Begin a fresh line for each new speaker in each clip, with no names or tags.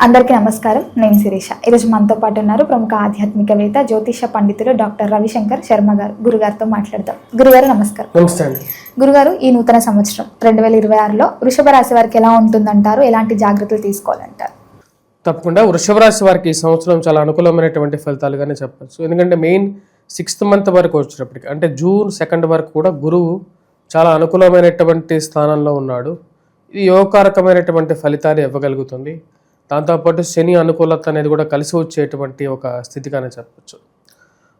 అందరికీ నమస్కారం. నేను శిరీష. ఈరోజు మనతో పాటు ఉన్నారు ప్రముఖ ఆధ్యాత్మికవేత్త, జ్యోతిష పండితులు డాక్టర్ రవిశంకర్ శర్మ గారు. గురుగారితో మాట్లాడదాం. గురుగారు నమస్కారం.
నమస్తే అండి.
గురుగారు, ఈ నూతన సంవత్సరం 2026లో వృషభ రాశి వారికి ఎలా ఉంటుందంటారు? ఎలాంటి జాగ్రత్తలు తీసుకోవాలంటారు?
తప్పకుండా వృషభ రాశి వారికి ఈ సంవత్సరం చాలా అనుకూలమైనటువంటి ఫలితాలుగానే చెప్పచ్చు. ఎందుకంటే మెయిన్ 6th మంత్ వరకు వచ్చేటప్పటికి, అంటే June 2 వరకు కూడా గురువు చాలా అనుకూలమైనటువంటి స్థానంలో ఉన్నాడు. ఇది యోగకారకమైనటువంటి ఫలితాలు ఇవ్వగలుగుతుంది. దాంతోపాటు శని అనుకూలత అనేది కూడా కలిసి వచ్చేటువంటి ఒక స్థితిగానే చెప్పచ్చు.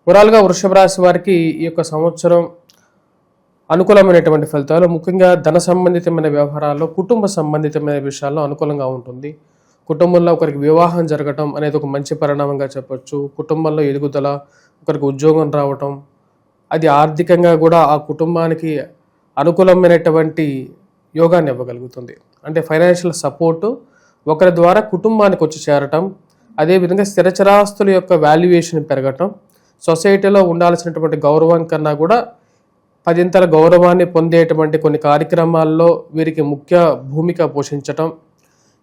ఓవరాల్గా వృషభ రాశి వారికి ఈ యొక్క సంవత్సరం అనుకూలమైనటువంటి ఫలితాలు, ముఖ్యంగా ధన సంబంధితమైన వ్యవహారాల్లో, కుటుంబ సంబంధితమైన విషయాల్లో అనుకూలంగా ఉంటుంది. కుటుంబంలో ఒకరికి వివాహం జరగటం అనేది ఒక మంచి పరిణామంగా చెప్పచ్చు. కుటుంబంలో ఎదుగుదల, ఒకరికి ఉద్యోగం రావటం, అది ఆర్థికంగా కూడా ఆ కుటుంబానికి అనుకూలమైనటువంటి యోగాన్ని ఇవ్వగలుగుతుంది. అంటే ఫైనాన్షియల్ సపోర్టు ఒకరి ద్వారా కుటుంబానికి వచ్చి చేరటం, అదేవిధంగా స్థిరచరాస్తుల యొక్క వాల్యుయేషన్ పెరగటం, సొసైటీలో ఉండాల్సినటువంటి గౌరవం కన్నా కూడా 10 గౌరవాన్ని పొందేటువంటి కొన్ని కార్యక్రమాల్లో వీరికి ముఖ్య భూమిక పోషించటం,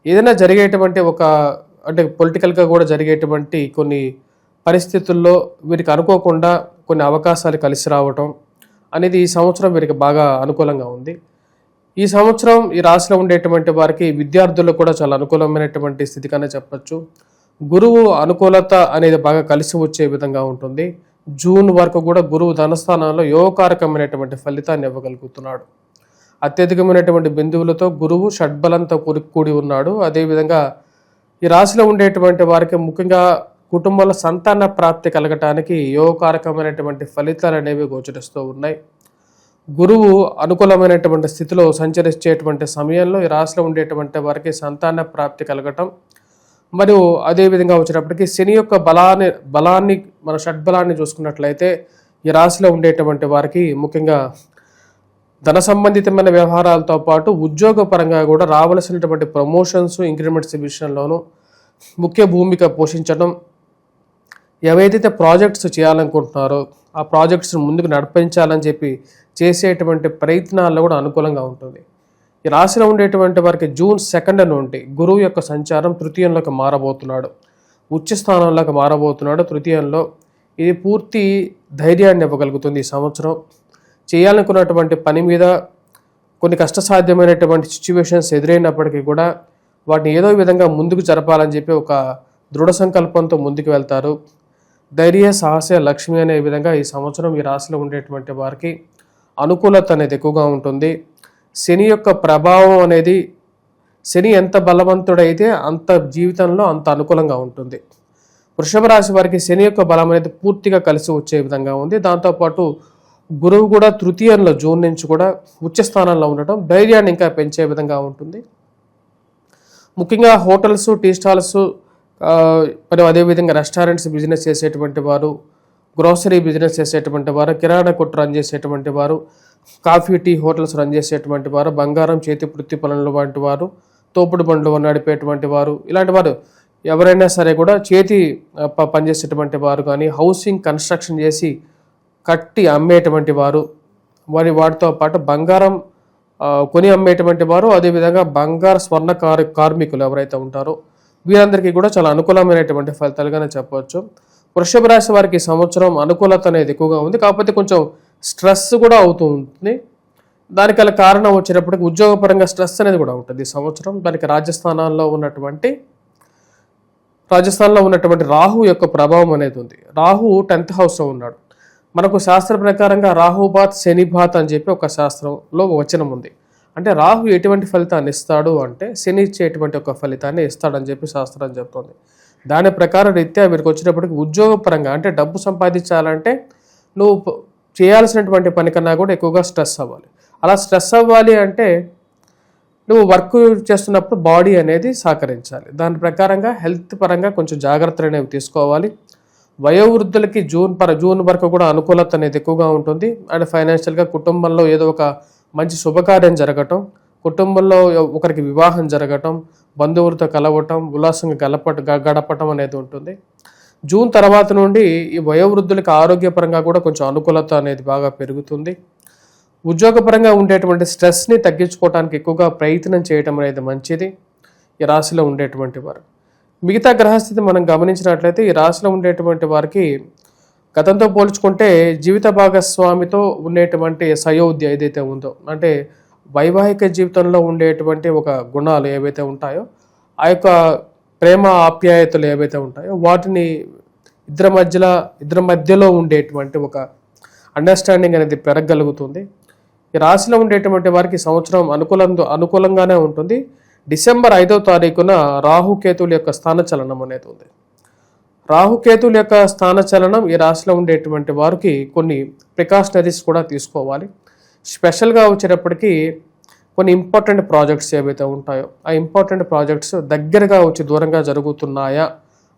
ఏదైనా జరిగేటువంటి అంటే పొలిటికల్గా కూడా జరిగేటువంటి కొన్ని పరిస్థితుల్లో వీరికి అనుకోకుండా కొన్ని అవకాశాలు కలిసి రావటం అనేది ఈ సంవత్సరం వీరికి బాగా అనుకూలంగా ఉంది. ఈ సంవత్సరం ఈ రాశిలో ఉండేటువంటి వారికి, విద్యార్థులకు కూడా చాలా అనుకూలమైనటువంటి స్థితిగానే చెప్పచ్చు. గురువు అనుకూలత అనేది బాగా కలిసి వచ్చే విధంగా ఉంటుంది. జూన్ వరకు కూడా గురువు ధనస్థానంలో యోగకారకమైనటువంటి ఫలితాన్ని ఇవ్వగలుగుతున్నాడు. అత్యధికమైనటువంటి బిందువులతో గురువు షడ్బలంతో కూడి ఉన్నాడు. అదేవిధంగా ఈ రాశిలో ఉండేటువంటి వారికి ముఖ్యంగా కుటుంబంలో సంతాన ప్రాప్తి కలగటానికి యోగకారకమైనటువంటి ఫలితాలు అనేవి గోచరిస్తూ ఉన్నాయి. గురువు అనుకూలమైనటువంటి స్థితిలో సంచరించేటువంటి సమయంలో ఈ రాశిలో ఉండేటువంటి వారికి సంతాన ప్రాప్తి కలగటం, మరియు అదేవిధంగా వచ్చేటప్పటికి శని యొక్క బలాన్ని మన షడ్బలాన్ని చూసుకున్నట్లయితే ఈ రాశిలో ఉండేటువంటి వారికి ముఖ్యంగా ధన సంబంధితమైన వ్యవహారాలతో పాటు ఉద్యోగపరంగా కూడా రావలసినటువంటి ప్రమోషన్స్, ఇంక్రిమెంట్స్ విషయంలోనూ ముఖ్య భూమిక పోషించడం, ఏవైతే ప్రాజెక్ట్స్ చేయాలనుకుంటున్నారో ఆ ప్రాజెక్ట్స్ ముందుకు నడిపించాలని చెప్పి చేసేటువంటి ప్రయత్నాల్లో కూడా అనుకూలంగా ఉంటుంది. ఈ రాశిలో ఉండేటువంటి వారికి June 2 నుండి గురువు యొక్క సంచారం తృతీయంలోకి మారబోతున్నాడు, ఉచ్చ స్థానంలోకి మారబోతున్నాడు. తృతీయంలో ఇది పూర్తి ధైర్యాన్ని ఇవ్వగలుగుతుంది. ఈ సంవత్సరం చేయాలనుకున్నటువంటి పని మీద కొన్ని కష్టసాధ్యమైనటువంటి సిచ్యువేషన్స్ ఎదురైనప్పటికీ కూడా వాటిని ఏదో విధంగా ముందుకు జరపాలని చెప్పి ఒక దృఢ సంకల్పంతో ముందుకు వెళ్తారు. ధైర్య, సాహస, లక్ష్మి అనే విధంగా ఈ సంవత్సరం ఈ రాశిలో ఉండేటువంటి వారికి అనుకూలత అనేది ఎక్కువగా ఉంటుంది. శని యొక్క ప్రభావం అనేది, శని ఎంత బలవంతుడైతే అంత జీవితంలో అంత అనుకూలంగా ఉంటుంది. వృషభ రాశి వారికి శని యొక్క బలం అనేది పూర్తిగా కలిసి వచ్చే విధంగా ఉంది. దాంతోపాటు గురువు కూడా తృతీయంలో జూన్ నుంచి కూడా ఉచ్చ స్థానంలో ఉండటం ధైర్యాన్ని ఇంకా పెంచే విధంగా ఉంటుంది. ముఖ్యంగా హోటల్స్, టీ స్టాల్స్, మరియు అదేవిధంగా రెస్టారెంట్స్ బిజినెస్ చేసేటువంటి వారు, గ్రోసరీ బిజినెస్ చేసేటువంటి వారు, కిరాణా కొట్టు రన్ చేసేటువంటి వారు, కాఫీ, టీ హోటల్స్ రన్ చేసేటువంటి వారు, బంగారం చేతి వృత్తి పనులు వంటి వారు, తోపుడు బండ్లు నడిపేటువంటి వారు, ఇలాంటి వారు ఎవరైనా సరే కూడా చేతి పనిచేసేటువంటి వారు కానీ, హౌసింగ్ కన్స్ట్రక్షన్ చేసి కట్టి అమ్మేటువంటి వారు, వాటితో పాటు బంగారం కొని అమ్మేటువంటి వారు, అదేవిధంగా బంగారు స్వర్ణ కార్మికులు ఎవరైతే ఉంటారో వీరందరికీ కూడా చాలా అనుకూలమైనటువంటి ఫలితాలుగానే చెప్పవచ్చు. వృషభ రాశి వారికి సంవత్సరం అనుకూలత అనేది ఎక్కువగా ఉంది. కాకపోతే కొంచెం స్ట్రెస్ కూడా అవుతూ ఉంటుంది. దానికి గల కారణం వచ్చేటప్పటికి ఉద్యోగపరంగా స్ట్రెస్ అనేది కూడా ఉంటుంది ఈ సంవత్సరం. దానికి రాజస్థానంలో ఉన్నటువంటి రాహు యొక్క ప్రభావం అనేది ఉంది. రాహు 10th హౌస్లో ఉన్నాడు. మనకు శాస్త్ర ప్రకారంగా రాహుబాత్ శనిబాత్ అని చెప్పి ఒక శాస్త్రంలో వచనం ఉంది. అంటే రాహు ఎటువంటి ఫలితాన్ని ఇస్తాడు అంటే శని ఇచ్చేటువంటి ఒక ఫలితాన్ని ఇస్తాడని చెప్పి శాస్త్రం చెప్తుంది. దాని ప్రకారం రీత్యా వీరికి వచ్చేటప్పటికి ఉద్యోగపరంగా, అంటే డబ్బు సంపాదించాలంటే నువ్వు చేయాల్సినటువంటి పని కన్నా కూడా ఎక్కువగా స్ట్రెస్ అవ్వాలి. అలా స్ట్రెస్ అవ్వాలి అంటే నువ్వు వర్క్ చేస్తున్నప్పుడు బాడీ అనేది సహకరించాలి. దాని ప్రకారంగా హెల్త్ పరంగా కొంచెం జాగ్రత్తలు అనేవి తీసుకోవాలి. వయోవృద్ధులకి జూన్ వరకు కూడా అనుకూలత అనేది ఎక్కువగా ఉంటుంది. అండ్ ఫైనాన్షియల్గా కుటుంబంలో ఏదో ఒక మంచి శుభకార్యం జరగటం, కుటుంబంలో ఒకరికి వివాహం జరగటం, బంధువులతో కలవటం, ఉల్లాసంగా గడపటం అనేది ఉంటుంది. జూన్ తర్వాత నుండి ఈ వయోవృద్ధులకు ఆరోగ్యపరంగా కూడా కొంచెం అనుకూలత అనేది బాగా పెరుగుతుంది. ఉద్యోగపరంగా ఉండేటువంటి స్ట్రెస్ని తగ్గించుకోవడానికి ఎక్కువగా ప్రయత్నం చేయటం అనేది మంచిది. ఈ రాశిలో ఉండేటువంటి వారు. మిగతా గ్రహస్థితి మనం గమనించినట్లయితే ఈ రాశిలో ఉండేటువంటి వారికి గతంతో పోల్చుకుంటే జీవిత భాగస్వామితో ఉండేటువంటి సయోధ్య ఏదైతే ఉందో, అంటే వైవాహిక జీవితంలో ఉండేటువంటి ఒక గుణాలు ఏవైతే ఉంటాయో, ఆ యొక్క ప్రేమ ఆప్యాయతలు ఏవైతే ఉంటాయో వాటిని ఇద్దరి మధ్యలో ఉండేటువంటి ఒక అండర్స్టాండింగ్ అనేది పెరగలుగుతుంది. ఈ రాశిలో ఉండేటువంటి వారికి సంవత్సరం అనుకూలంగానే ఉంటుంది. డిసెంబర్ 5వ తారీఖున రాహుకేతువుల యొక్క స్థానచలనం అనేది ఉంది. రాహుకేతువుల యొక్క స్థానచలనం ఈ రాశిలో ఉండేటువంటి వారికి కొన్ని ప్రికాషనరీస్ కూడా తీసుకోవాలి. స్పెషల్గా వచ్చేటప్పటికీ కొన్ని ఇంపార్టెంట్ ప్రాజెక్ట్స్ ఏవైతే ఉంటాయో ఆ ఇంపార్టెంట్ ప్రాజెక్ట్స్ దగ్గరగా వచ్చి దూరంగా జరుగుతున్నాయా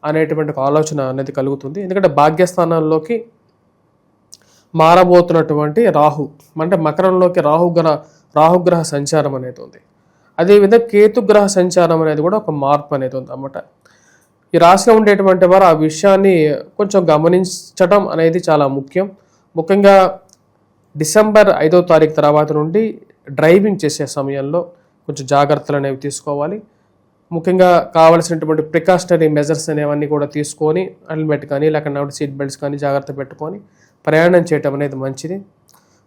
అనేటువంటి ఆలోచన అనేది కలుగుతుంది. ఎందుకంటే భాగ్యస్థానాల్లోకి మారబోతున్నటువంటి రాహు, అంటే మకరంలోకి రాహుగ్రహ సంచారం అనేది ఉంది. అదేవిధంగా కేతుగ్రహ సంచారం అనేది కూడా ఒక మార్పు అనేది ఉంది అన్నమాట. ఈ రాశిలో ఉండేటువంటి వారు ఆ విషయాన్ని కొంచెం గమనించడం అనేది చాలా ముఖ్యంగా డిసెంబర్ 5వ తారీఖు తర్వాత నుండి డ్రైవింగ్ చేసే సమయంలో కొంచెం జాగ్రత్తలు అనేవి తీసుకోవాలి. ముఖ్యంగా కావాల్సినటువంటి ప్రికాషనరీ మెజర్స్ అనేవన్నీ కూడా తీసుకొని హెల్మెట్ కానీ లేకపోతే సీట్ బెల్ట్స్ కానీ జాగ్రత్త పెట్టుకొని ప్రయాణం చేయటం అనేది మంచిది.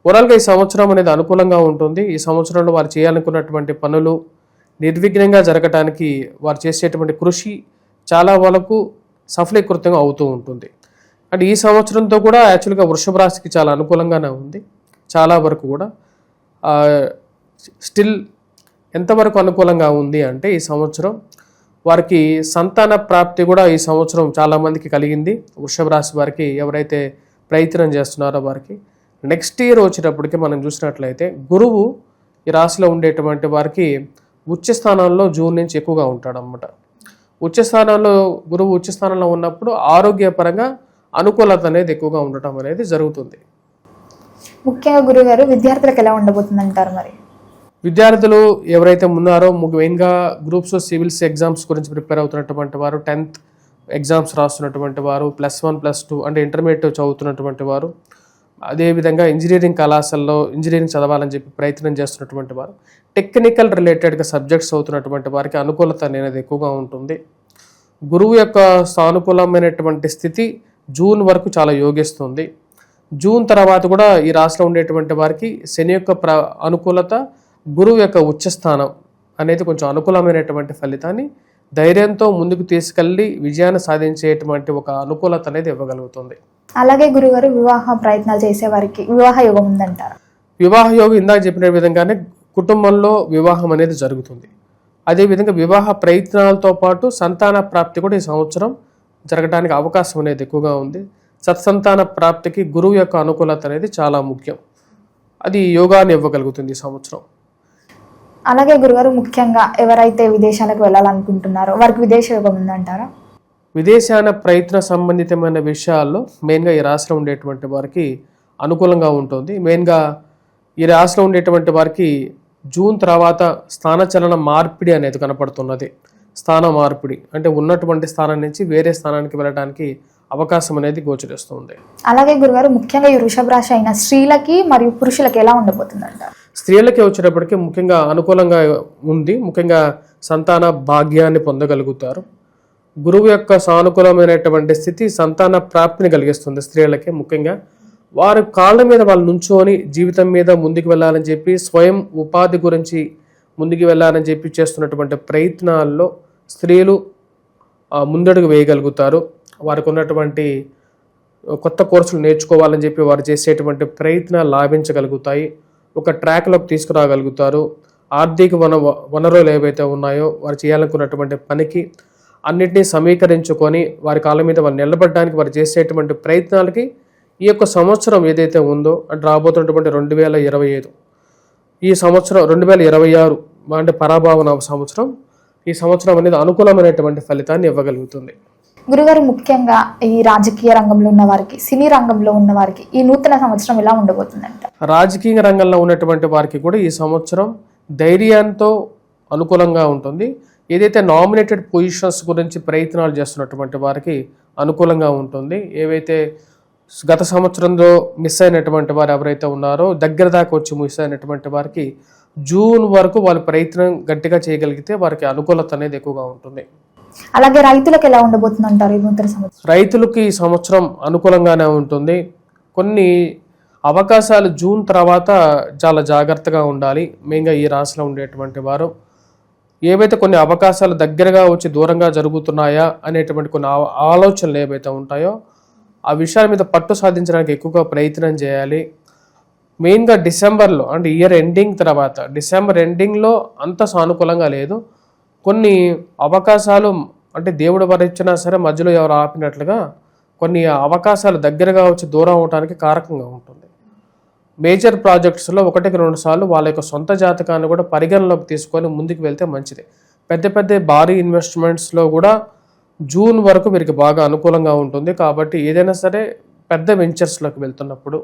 ఓవరాల్గా ఈ సంవత్సరం అనేది అనుకూలంగా ఉంటుంది. ఈ సంవత్సరంలో వారు చేయాలనుకున్నటువంటి పనులు నిర్విఘ్నంగా జరగటానికి వారు చేసేటువంటి కృషి చాలా వరకు సఫలీకృతంగా అవుతూ ఉంటుంది. అంటే ఈ సంవత్సరంతో కూడా యాక్చువల్గా వృషభ రాశికి చాలా అనుకూలంగానే ఉంది. చాలా వరకు కూడా స్టిల్ ఎంతవరకు అనుకూలంగా ఉంది అంటే ఈ సంవత్సరం వారికి సంతాన ప్రాప్తి కూడా ఈ సంవత్సరం చాలామందికి కలిగింది. వృషభ రాశి వారికి ఎవరైతే ప్రయత్నం చేస్తున్నారో వారికి నెక్స్ట్ ఇయర్ వచ్చేటప్పటికి మనం చూసినట్లయితే గురువు ఈ రాశిలో ఉండేటువంటి వారికి ఉచ్చ స్థానంలో జూన్ నుంచి ఎక్కువగా ఉంటాడు అన్నమాట. గురువు ఉచ్చ స్థానంలో ఉన్నప్పుడు ఆరోగ్యపరంగా అనుకూలత అనేది ఎక్కువగా ఉండటం అనేది జరుగుతుంది.
ముఖ్యంగా గురుగారు విద్యార్థులకు ఎలా ఉండబోతుంది అంటారు? మరి
విద్యార్థులు ఎవరైతే ఉన్నారో మెయిన్గా గ్రూప్స్ సివిల్స్ ఎగ్జామ్స్ గురించి ప్రిపేర్ అవుతున్నటువంటి వారు, 10th ఎగ్జామ్స్ రాస్తున్నటువంటి వారు, +1 +2 అంటే ఇంటర్మీడియట్ చదువుతున్నటువంటి వారు, అదేవిధంగా ఇంజనీరింగ్ కళాశాలలో ఇంజనీరింగ్ చదవాలని చెప్పి ప్రయత్నం చేస్తున్నటువంటి వారు, టెక్నికల్ రిలేటెడ్గా సబ్జెక్ట్స్ చదువుతున్నటువంటి వారికి అనుకూలత అనేది ఎక్కువగా ఉంటుంది. గురువు యొక్క సానుకూలమైనటువంటి స్థితి జూన్ వరకు చాలా యోగిస్తుంది. జూన్ తర్వాత కూడా ఈ రాశిలో ఉండేటువంటి వారికి శని యొక్క అనుకూలత, గురువు యొక్క ఉచ్చస్థానం అనేది కొంచెం అనుకూలమైనటువంటి ఫలితాన్ని ధైర్యంతో ముందుకు తీసుకెళ్ళి విజయాన్ని సాధించేటువంటి ఒక అనుకూలత అనేది ఇవ్వగలుగుతుంది.
అలాగే గురుగారు వివాహ ప్రయత్నాలు చేసే వారికి వివాహ యోగం ఉందంటారా?
వివాహ యోగం ఇందాక చెప్పిన విధంగానే కుటుంబంలో వివాహం అనేది జరుగుతుంది. అదేవిధంగా వివాహ ప్రయత్నాలతో పాటు సంతాన ప్రాప్తి కూడా ఈ సంవత్సరం జరగడానికి అవకాశం అనేది ఎక్కువగా ఉంది. సత్సంతాన ప్రాప్తికి గురువు యొక్క అనుకూలత అనేది చాలా ముఖ్యం. అది యోగాన్ని ఇవ్వగలుగుతుంది ఈ సంవత్సరం.
అలాగే గురుగారు ముఖ్యంగా ఎవరైతే విదేశాలకు వెళ్ళాలనుకుంటున్నారో వారికి విదేశ యోగం ఉందంటారా?
విదేశాన ప్రయత్న సంబంధితమైన విషయాల్లో మెయిన్గా ఈ రాశిలో ఉండేటువంటి వారికి అనుకూలంగా ఉంటుంది. మెయిన్గా ఈ రాశిలో ఉండేటువంటి వారికి జూన్ తర్వాత స్థానచలన మార్పిడి అనేది కనపడుతున్నది. స్థాన మార్పిడి అంటే ఉన్నటువంటి స్థానం నుంచి వేరే స్థానానికి వెళ్ళడానికి అవకాశం అనేది గోచరిస్తుంది.
అలాగే గురుగారు ముఖ్యంగా ఈ వృషభ రాశి అయిన స్త్రీలకి మరియు పురుషులకి ఎలా ఉండబోతుందంట?
స్త్రీలకి వచ్చేటప్పటికి ముఖ్యంగా అనుకూలంగా ఉంది. ముఖ్యంగా సంతాన భాగ్యాన్ని పొందగలుగుతారు. గురువు యొక్క సానుకూలమైనటువంటి స్థితి సంతాన ప్రాప్తిని కలిగిస్తుంది స్త్రీలకి. ముఖ్యంగా వారి కాళ్ళ మీద వాళ్ళు నుంచోని జీవితం మీద ముందుకు వెళ్ళాలని చెప్పి, స్వయం ఉపాధి గురించి ముందుకు వెళ్ళాలని చెప్పి చేస్తున్నటువంటి ప్రయత్నాల్లో స్త్రీలు ముందడుగు వేయగలుగుతారు. వారికి ఉన్నటువంటి కొత్త కోర్సులు నేర్చుకోవాలని చెప్పి వారు చేసేటువంటి ప్రయత్నాలు లాభించగలుగుతాయి. ఒక ట్రాక్లోకి తీసుకురాగలుగుతారు. ఆర్థిక వనరులు ఏవైతే ఉన్నాయో వారు చేయాలనుకున్నటువంటి పనికి అన్నిటినీ సమీకరించుకొని వారి కాళ్ళ మీద వారు నిలబడడానికి వారు చేసేటువంటి ప్రయత్నాలకి ఈ యొక్క సంవత్సరం ఏదైతే ఉందో అంటే రాబోతున్నటువంటి 2025 ఈ సంవత్సరం 2026 అంటే పరాభావన సంవత్సరం, ఈ సంవత్సరం అనేది అనుకూలమైనటువంటి ఫలితాన్ని ఇవ్వగలుగుతుంది.
గురుగారు ముఖ్యంగా ఈ రాజకీయ రంగంలో ఉన్న వారికి, సినీ రంగంలో ఉన్న వారికి ఈ నూతన సంవత్సరం ఎలా ఉండబోతుందంట?
రాజకీయ రంగంలో ఉన్నటువంటి వారికి కూడా ఈ సంవత్సరం ధైర్యంతో అనుకూలంగా ఉంటుంది. ఏదైతే నామినేటెడ్ పొజిషన్స్ గురించి ప్రయత్నాలు చేస్తున్నటువంటి వారికి అనుకూలంగా ఉంటుంది. ఏవైతే గత సంవత్సరంలో మిస్ అయినటువంటి వారు ఎవరైతే ఉన్నారో దగ్గర దాకా వచ్చి మిస్ అయినటువంటి వారికి జూన్ వరకు వాళ్ళు ప్రయత్నం గట్టిగా చేయగలిగితే వారికి అనుకూలత అనేది ఎక్కువగా ఉంటుంది.
అలాగే రైతులకు ఎలా ఉండబోతుంది అంటారు ఈ నూతన సంవత్సరం?
రైతులకి ఈ సంవత్సరం అనుకూలంగానే ఉంటుంది. కొన్ని అవకాశాలు జూన్ తర్వాత చాలా జాగ్రత్తగా ఉండాలి. మెయిన్గా ఈ రాశిలో ఉండేటువంటి వారు ఏవైతే కొన్ని అవకాశాలు దగ్గరగా వచ్చి దూరంగా జరుగుతున్నాయా అనేటువంటి కొన్ని ఆలోచనలు ఏవైతే ఉంటాయో ఆ విషయాల మీద పట్టు సాధించడానికి ఎక్కువగా ప్రయత్నం చేయాలి. మెయిన్గా డిసెంబర్లో అంటే ఇయర్ ఎండింగ్ తర్వాత డిసెంబర్ ఎండింగ్లో అంత సానుకూలంగా లేదు. కొన్ని అవకాశాలు అంటే దేవుడు వరించినా సరే మధ్యలో ఎవరు ఆపినట్లుగా కొన్ని అవకాశాలు దగ్గరగా వచ్చి దూరం అవడానికి కారకంగా ఉంటుంది. మేజర్ ప్రాజెక్ట్స్లో 1-2 సార్లు వాళ్ళ యొక్క సొంత జాతకాన్ని కూడా పరిగణలోకి తీసుకొని ముందుకు వెళ్తే మంచిది. పెద్ద పెద్ద భారీ ఇన్వెస్ట్మెంట్స్లో కూడా జూన్ వరకు వీరికి బాగా అనుకూలంగా ఉంటుంది. కాబట్టి ఏదైనా సరే పెద్ద వెంచర్స్లోకి వెళ్తున్నప్పుడు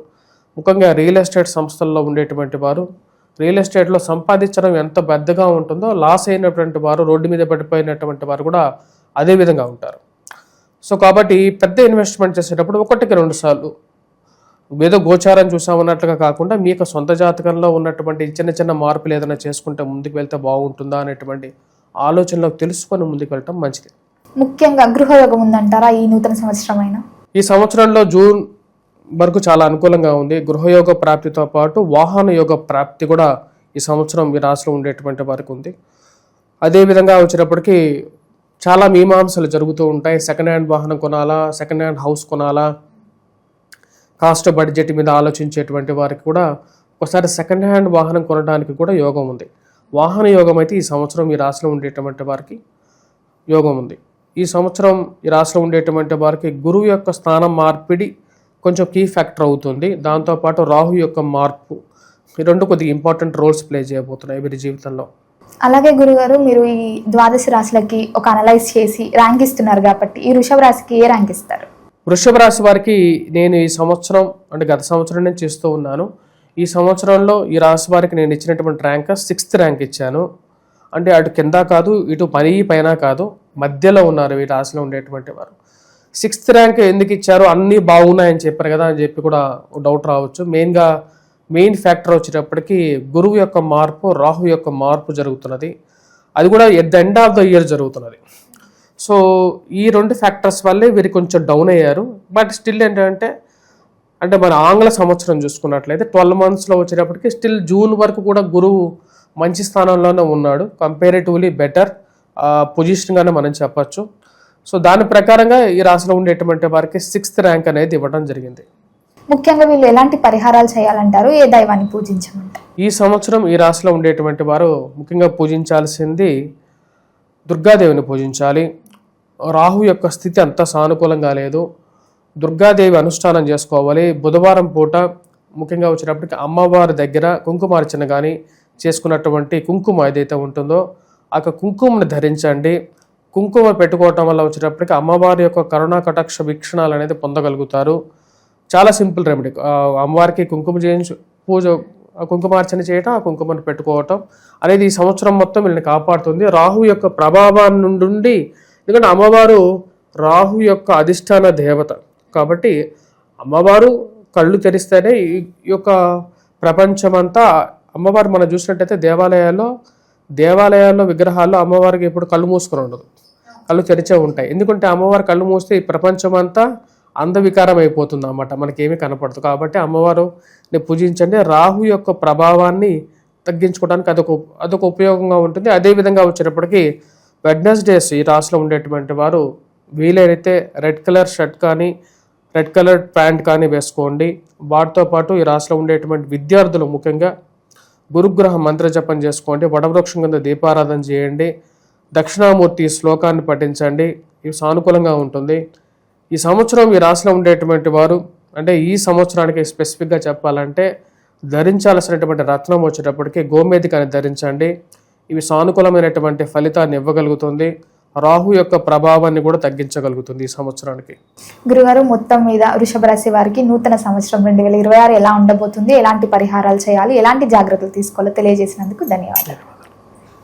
ముఖ్యంగా రియల్ ఎస్టేట్ సంస్థల్లో ఉండేటువంటి వారు రియల్ ఎస్టేట్లో సంపాదించడం ఎంత పెద్దగా ఉంటుందో లాస్ అయినటువంటి వారు రోడ్డు మీద పడిపోయినటువంటి వారు కూడా అదే విధంగా ఉంటారు. సో కాబట్టి పెద్ద ఇన్వెస్ట్మెంట్ చేసేటప్పుడు 1-2 సార్లు ఏదో గోచారం చూసామన్నట్లుగా కాకుండా మీ యొక్క సొంత జాతకంలో ఉన్నటువంటి చిన్న చిన్న మార్పులు ఏదైనా చేసుకుంటే ముందుకు వెళ్తే బాగుంటుందా అనేటువంటి ఆలోచనలో తెలుసుకొని ముందుకు వెళ్ళటం మంచిది.
ముఖ్యంగా గృహయోగం ఉందంటారా ఈ నూతన సంవత్సరం అయినా?
ఈ సంవత్సరంలో జూన్ వరకు చాలా అనుకూలంగా ఉంది. గృహయోగ ప్రాప్తితో పాటు వాహన యోగ ప్రాప్తి కూడా ఈ సంవత్సరం ఈ రాశిలో ఉండేటువంటి వారికి ఉంది. అదేవిధంగా వచ్చినప్పటికీ చాలా మీమాంసలు జరుగుతూ ఉంటాయి. సెకండ్ హ్యాండ్ వాహనం కొనాలా, సెకండ్ హ్యాండ్ హౌస్ కొనాలా, కాస్ట్ బడ్జెట్ మీద ఆలోచించేటువంటి వారికి కూడా ఒకసారి సెకండ్ హ్యాండ్ వాహనం కొనడానికి కూడా యోగం ఉంది. వాహన యోగం అయితే ఈ సంవత్సరం ఈ రాశిలో ఉండేటువంటి వారికి యోగం ఉంది. ఈ సంవత్సరం ఈ రాశిలో ఉండేటువంటి వారికి గురువు యొక్క స్థానం మార్పిడి కొంచెం కీ ఫ్యాక్టర్ అవుతుంది. దాంతోపాటు రాహు యొక్క మార్పు ఈ రెండు కొద్దిగా ఇంపార్టెంట్ రోల్స్ ప్లే చేయబోతున్నాయి వీరి జీవితంలో.
అలాగే గురుగారు, మీరు ఈ ద్వాదశ రాశులకి ఒక అనలైజ్ చేసి ర్యాంక్ ఇస్తున్నారు కాబట్టి ఈ వృషభ రాశికి ఏ ర్యాంక్ ఇస్తారు?
వృషభ రాశి వారికి నేను ఈ సంవత్సరం అంటే గత సంవత్సరం నుంచి ఇస్తూ ఉన్నాను. ఈ సంవత్సరంలో ఈ రాశి వారికి నేను ఇచ్చినటువంటి ర్యాంక్ 6th ర్యాంక్ ఇచ్చాను. అంటే అటు కింద కాదు ఇటు పైన కాదు, మధ్యలో ఉన్నారు ఈ రాశిలో ఉండేటువంటి వారు. 6th ర్యాంక్ ఎందుకు ఇచ్చారు, అన్నీ బాగున్నాయని చెప్పారు కదా అని చెప్పి కూడా డౌట్ రావచ్చు. మెయిన్ ఫ్యాక్టర్ వచ్చేటప్పటికి గురువు యొక్క మార్పు, రాహు యొక్క మార్పు జరుగుతున్నది. అది కూడా at the end of the year జరుగుతున్నది. సో ఈ 2 ఫ్యాక్టర్స్ వల్లే వీరు కొంచెం డౌన్ అయ్యారు. బట్ స్టిల్ ఏంటంటే అంటే మన ఆంగ్ల సంవత్సరం చూసుకున్నట్లయితే 12 monthsలో వచ్చేటప్పటికి స్టిల్ జూన్ వరకు కూడా గురువు మంచి స్థానంలోనే ఉన్నాడు. కంపారిటివ్లీ బెటర్ పొజిషన్గానే మనం చెప్పచ్చు. సో దాని ప్రకారంగా ఈ రాశిలో ఉండేటువంటి వారికి 6th ర్యాంక్ అనేది ఇవ్వడం జరిగింది.
ముఖ్యంగా వీళ్ళు ఎలాంటి పరిహారాలు చేయాలంటారు, ఏ దైవాన్ని పూజించమంటారు?
ఈ సంవత్సరం ఈ రాశిలో ఉండేటువంటి వారు ముఖ్యంగా పూజించాల్సింది దుర్గాదేవిని పూజించాలి. రాహు యొక్క స్థితి అంత సానుకూలంగా లేదు. దుర్గాదేవి అనుష్ఠానం చేసుకోవాలి. బుధవారం పూట ముఖ్యంగా వచ్చేటప్పటికి అమ్మవారి దగ్గర కుంకుమార్చన కానీ చేసుకున్నటువంటి కుంకుమ ఏదైతే ఉంటుందో ఆ కుంకుమని ధరించండి. కుంకుమ పెట్టుకోవటం వల్ల వచ్చేటప్పటికి అమ్మవారి యొక్క కరుణా కటాక్ష వీక్షణాలు అనేది పొందగలుగుతారు. చాలా సింపుల్ రెమెడీ. అమ్మవారికి కుంకుమార్చన చేయటం, ఆ కుంకుమను పెట్టుకోవటం అనేది ఈ సంవత్సరం మొత్తం వీళ్ళని కాపాడుతుంది రాహు యొక్క ప్రభావం నుండి. ఎందుకంటే అమ్మవారు రాహు యొక్క అధిష్టాన దేవత కాబట్టి అమ్మవారు కళ్ళు తెరిస్తేనే ఈ యొక్క ప్రపంచమంతా అమ్మవారు మనం చూసినట్టయితే దేవాలయాల్లో విగ్రహాల్లో అమ్మవారికి ఇప్పుడు కళ్ళు మూసుకొని ఉండదు, కళ్ళు తెరిచే ఉంటాయి. ఎందుకంటే అమ్మవారు కళ్ళు మూస్తే ఈ ప్రపంచమంతా అంధవికారం అయిపోతుంది అన్నమాట, మనకేమీ కనపడదు. కాబట్టి అమ్మవారుని పూజించండి. రాహు యొక్క ప్రభావాన్ని తగ్గించుకోవడానికి అదొక ఉపయోగంగా ఉంటుంది. అదేవిధంగా వచ్చేటప్పటికి వెడ్నెస్డేస్ ఈ రాశిలో ఉండేటువంటి వారు వీలైతే రెడ్ కలర్ షర్ట్ కానీ రెడ్ కలర్ ప్యాంట్ కానీ వేసుకోండి. వాటితో పాటు ఈ రాశిలో ఉండేటువంటి విద్యార్థులు ముఖ్యంగా గురుగ్రహ మంత్ర జపం చేసుకోండి. వడవృక్షం కింద దీపారాధన చేయండి. దక్షిణామూర్తి శ్లోకాన్ని పఠించండి. ఇవి సానుకూలంగా ఉంటుంది. ఈ సంవత్సరం ఈ రాశిలో ఉండేటువంటి వారు అంటే ఈ సంవత్సరానికి స్పెసిఫిక్గా చెప్పాలంటే ధరించాల్సినటువంటి రత్నం వచ్చేటప్పటికి గోమేధికాన్ని ధరించండి. ఇవి సానుకూలమైనటువంటి ఫలితాన్ని ఇవ్వగలుగుతుంది. రాహు యొక్క ప్రభావాన్ని కూడా తగ్గించగలుగుతుంది ఈ సంవత్సరానికి.
గురుగారు, మొత్తం మీద వృషభ రాశి వారికి నూతన సంవత్సరం 2026 ఎలా ఉండబోతుంది, ఎలాంటి పరిహారాలు చేయాలి, ఎలాంటి జాగ్రత్తలు తీసుకోవాలో తెలియజేసినందుకు ధన్యవాదాలు.